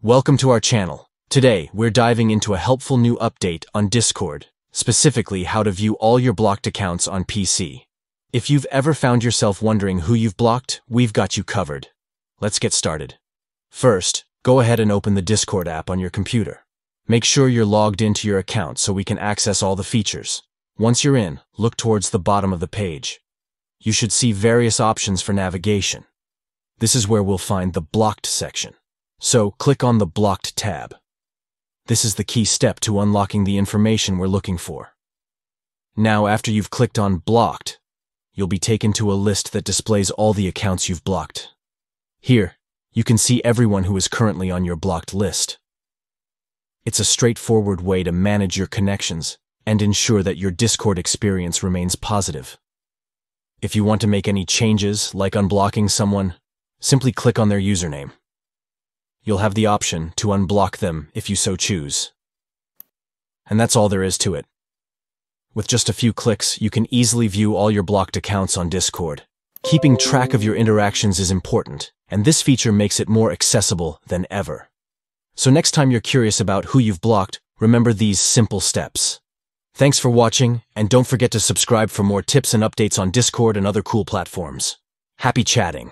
Welcome to our channel. Today, we're diving into a helpful new update on Discord, specifically how to view all your blocked accounts on PC. If you've ever found yourself wondering who you've blocked, we've got you covered. Let's get started. First, go ahead and open the Discord app on your computer. Make sure you're logged into your account so we can access all the features. Once you're in, look towards the bottom of the page. You should see various options for navigation. This is where we'll find the Blocked section. So, click on the Blocked tab. This is the key step to unlocking the information we're looking for. Now, after you've clicked on Blocked, you'll be taken to a list that displays all the accounts you've blocked. Here, you can see everyone who is currently on your blocked list. It's a straightforward way to manage your connections and ensure that your Discord experience remains positive. If you want to make any changes, like unblocking someone, simply click on their username. You'll have the option to unblock them if you so choose. And that's all there is to it. With just a few clicks, you can easily view all your blocked accounts on Discord. Keeping track of your interactions is important, and this feature makes it more accessible than ever. So next time you're curious about who you've blocked, remember these simple steps. Thanks for watching, and don't forget to subscribe for more tips and updates on Discord and other cool platforms. Happy chatting!